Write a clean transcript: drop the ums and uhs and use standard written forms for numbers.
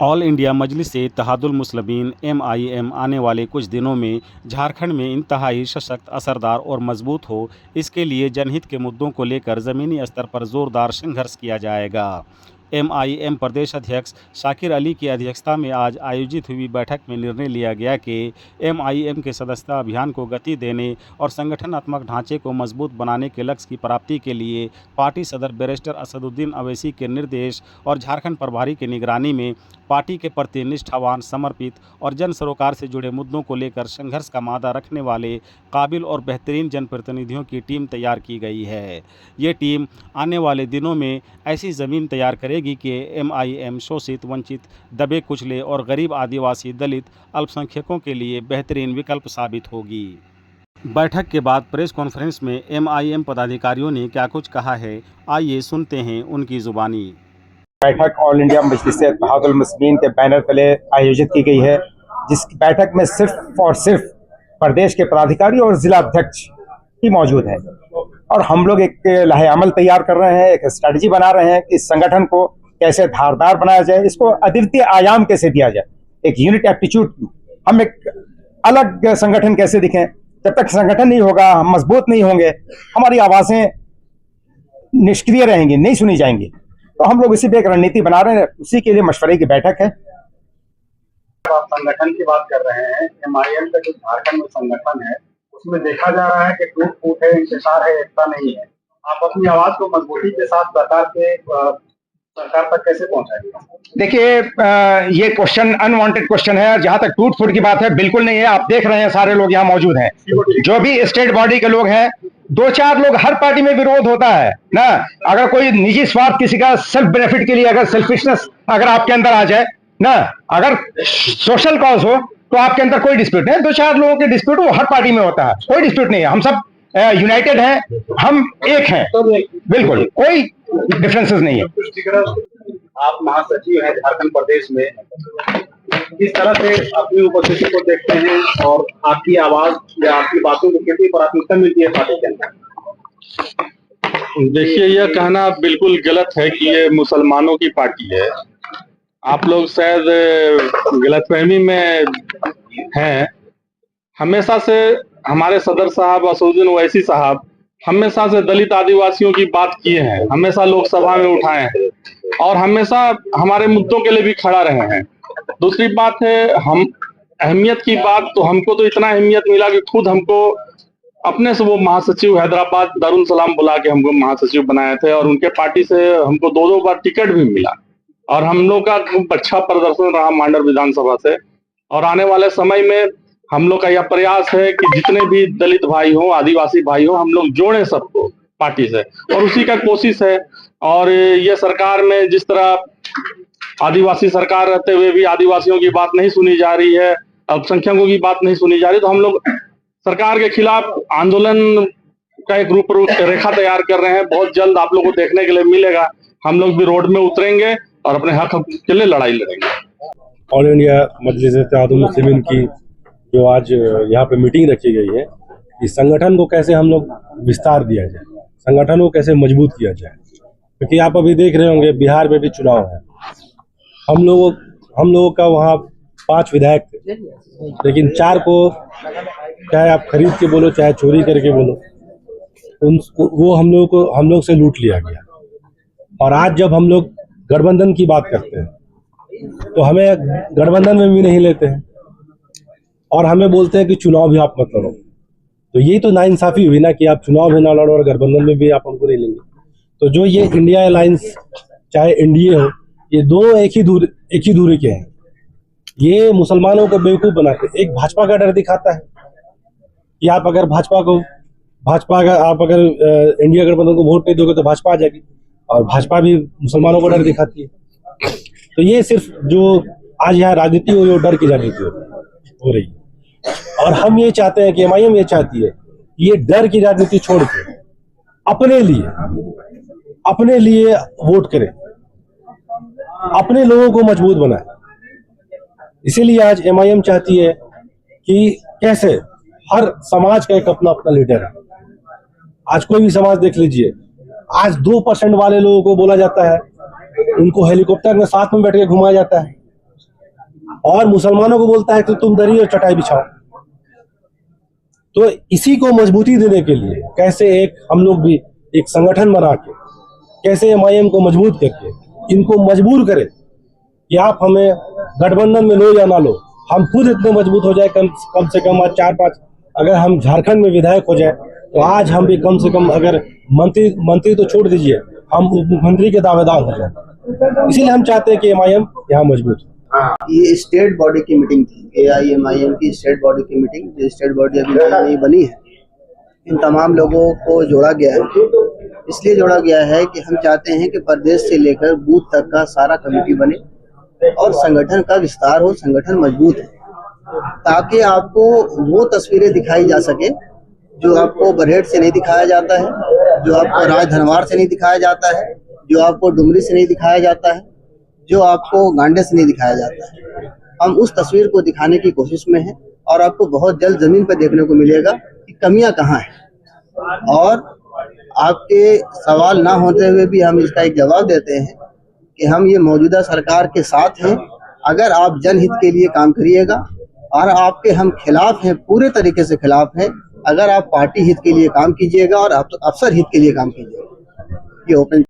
All India मजलिस Ittehadul Muslimeen (MIM) आने वाले कुछ दिनों में झारखंड में इंतहाई सशक्त, असरदार और मजबूत हो, इसके लिए जनहित के मुद्दों को लेकर ज़मीनी स्तर पर ज़ोरदार संघर्ष किया जाएगा। MIM प्रदेश अध्यक्ष शाकिर अली की अध्यक्षता में आज आयोजित हुई बैठक में निर्णय लिया गया कि MIM के सदस्यता अभियान को गति देने और संगठनात्मक ढांचे को मजबूत बनाने के लक्ष्य की प्राप्ति के लिए पार्टी सदर बैरिस्टर असदुद्दीन अवैसी के निर्देश और झारखंड प्रभारी की निगरानी में पार्टी के प्रति निष्ठावान, समर्पित और जन सरोकार से जुड़े मुद्दों को लेकर संघर्ष का मादा रखने वाले काबिल और बेहतरीन जनप्रतिनिधियों की टीम तैयार की गई है। ये टीम आने वाले दिनों में ऐसी ज़मीन तैयार करेगी कि MIM शोषित, वंचित, दबे कुचले और गरीब आदिवासी, दलित, अल्पसंख्यकों के लिए बेहतरीन विकल्प साबित होगी। बैठक के बाद प्रेस कॉन्फ्रेंस में MIM पदाधिकारियों ने क्या कुछ कहा है, आइए सुनते हैं उनकी ज़ुबानी। बैठक ऑल इंडिया मजलिस इत्तेहादुल मुस्लिमीन के बैनर तले आयोजित की गई है, जिस बैठक में सिर्फ और सिर्फ प्रदेश के पदाधिकारी और जिला अध्यक्ष ही मौजूद हैं और हम लोग एक लाहे-अमल तैयार कर रहे हैं, एक स्ट्रेटजी बना रहे हैं कि इस संगठन को कैसे धारदार बनाया जाए, इसको अद्वितीय आयाम कैसे दिया जाए, एक यूनिट एप्टीट्यूड, हम एक अलग संगठन कैसे दिखें। जब तक संगठन नहीं होगा, हम मजबूत नहीं होंगे, हमारी आवाज़ें निष्क्रिय रहेंगी, नहीं सुनी जाएंगी। तो हम लोग इसी पे एक रणनीति बना रहे हैं, उसी के लिए मशवरे की बैठक है। आप संगठन की बात कर रहे हैं, MIM का जो झारखंड में संगठन है उसमें देखा जा रहा है कि टूट फूट है, इंतशार है, एकता नहीं है। आप अपनी आवाज को मजबूती के साथ सरकार तक कैसे पहुंचाएंगे? देखिए, ये क्वेश्चन अनवांटेड क्वेश्चन है। जहां तक टूट फूट की बात है, बिल्कुल नहीं है। आप देख रहे हैं, सारे लोग यहाँ मौजूद हैं, जो भी स्टेट बॉडी के लोग हैं। दो चार लोग, हर पार्टी में विरोध होता है ना। अगर कोई निजी स्वार्थ, किसी का सेल्फ बेनिफिट के लिए, अगर सेल्फिशनेस अगर आपके अंदर आ जाए ना, अगर सोशल कॉज हो, तो आपके अंदर कोई डिस्प्यूट नहीं। दो चार लोगों के डिस्प्यूट वो हर पार्टी में होता है, कोई डिस्प्यूट नहीं है। हम सब यूनाइटेड हैं, हम एक हैं, बिल्कुल कोई डिफरेंसेस नहीं है। आप महासचिव हैं झारखंड प्रदेश में, किस तरह से अपनी उपस्थिति को देखते हैं और आपकी आवाज या आपकी बातों को कितनी प्राथमिकता मिलती है पार्टी के अंदर? देखिए, यह कहना बिल्कुल गलत है कि ये मुसलमानों की पार्टी है। आप लोग शायद गलतफहमी में हैं। हमेशा से हमारे सदर साहब असदुद्दीन ओवैसी साहब हमेशा से दलित आदिवासियों की बात किए हैं, हमेशा लोकसभा में उठाए हैं और हमेशा हमारे मुद्दों के लिए भी खड़ा रहे हैं। दूसरी बात है, हम अहमियत की बात, तो हमको तो इतना अहमियत मिला कि खुद हमको अपने से वो महासचिव हैदराबाद दारुल सलाम बुला के हमको महासचिव बनाए थे और उनके पार्टी से हमको दो बार टिकट भी मिला और हम लोग का खूब अच्छा प्रदर्शन रहा मांडर विधानसभा से। और आने वाले समय में हम लोग का यह प्रयास है कि जितने भी दलित भाई हो, आदिवासी भाई हो, हम लोग जोड़े सबको पार्टी से, और उसी का कोशिश है। और ये सरकार में जिस तरह आदिवासी सरकार रहते हुए भी आदिवासियों की बात नहीं सुनी जा रही है, अल्पसंख्यकों की बात नहीं सुनी जा रही, तो हम लोग सरकार के खिलाफ आंदोलन का एक रूपरेखा तैयार कर रहे हैं। बहुत जल्द आप लोगों को देखने के लिए मिलेगा। हम लोग भी रोड में उतरेंगे और अपने हक के लिए लड़ाई लड़ेंगे। ऑल इंडिया मजलिस इत्तेहादुल मुस्लिमीन की जो आज यहाँ पे मीटिंग रखी गई है, इस संगठन को कैसे हम लोग विस्तार दिया जाए, संगठन को कैसे मजबूत किया जाए। क्योंकि आप अभी देख रहे होंगे, बिहार में भी चुनाव है। हम लोगों का वहाँ 5 विधायक थे, लेकिन 4 को चाहे आप खरीद के बोलो, चाहे चोरी करके बोलो, वो हम लोग से लूट लिया गया। और आज जब हम लोग गठबंधन की बात करते हैं तो हमें गठबंधन में भी नहीं लेते हैं और हमें बोलते हैं कि चुनाव भी आप मत लड़ो। तो यही तो नाइंसाफी हुई ना, कि आप चुनाव भी ना लड़ो और गठबंधन में भी आप हमको नहीं लेंगे। तो जो ये इंडिया अलायंस, चाहे एनडीए हो, ये दोनों एक ही दूरी के हैं। ये मुसलमानों को बेवकूफ बनाते हैं। एक भाजपा का डर दिखाता है कि आप अगर आप अगर इंडिया गठबंधन को वोट नहीं दोगे तो भाजपा आ जाएगी, और भाजपा भी मुसलमानों को डर दिखाती है। तो ये सिर्फ जो आज यहाँ राजनीति हो रही है, वो डर की राजनीति हो रही है। और हम ये चाहते हैं कि MIM ये चाहती है कि ये डर की राजनीति छोड़ के अपने लिए वोट करें, अपने लोगों को मजबूत बनाए। इसीलिए आज MIM चाहती है कि कैसे हर समाज का एक अपना लीडर है। आज कोई भी समाज देख लीजिए, आज 2% वाले लोगों को बोला जाता है, उनको हेलीकॉप्टर में साथ में बैठ के घुमाया जाता है। और मुसलमानों को बोलता है कि तुम दरी और चटाई बिछाओ। तो इसी को मजबूती देने के लिए कैसे हम लोग भी एक संगठन बना के कैसे MIM को मजबूत करके इनको मजबूर करें कि आप हमें गठबंधन में लो या ना लो, हम खुद इतने मजबूत हो जाए, कम से कम आज 4-5 अगर हम झारखंड में विधायक हो जाए तो आज हम भी कम से कम अगर मंत्री तो छोड़ दीजिए, हम उप मुख्यमंत्री के दावेदार हो जाए। इसीलिए हम चाहते हैं कि MIM यहाँ मजबूत हो। ये स्टेट बॉडी की मीटिंग थी, AIMIM की स्टेट बॉडी की मीटिंग, जो स्टेट बॉडी अभी नई बनी है। इन तमाम लोगों को जोड़ा गया है, इसलिए जोड़ा गया है कि हम चाहते हैं कि प्रदेश से लेकर बूथ तक का सारा कमेटी बने और संगठन का विस्तार हो, संगठन मजबूत हो, ताकि आपको वो तस्वीरें दिखाई जा सके जो आपको बरहेट से नहीं दिखाया जाता है, जो आपको राजधनवार से नहीं दिखाया जाता है, जो आपको डुमरी से नहीं दिखाया जाता है, जो आपको गांडे से नहीं दिखाया जाता है। हम उस तस्वीर को दिखाने की कोशिश में हैं और आपको बहुत जल्द जमीन पर देखने को मिलेगा कि कमियां कहाँ हैं। और आपके सवाल ना होते हुए भी हम इसका एक जवाब देते हैं कि हम ये मौजूदा सरकार के साथ हैं अगर आप जनहित के लिए काम करिएगा, और आपके हम खिलाफ हैं, पूरे तरीके से खिलाफ हैं अगर आप पार्टी हित के लिए काम कीजिएगा और अफसर हित के लिए काम कीजिएगा। ये ओपन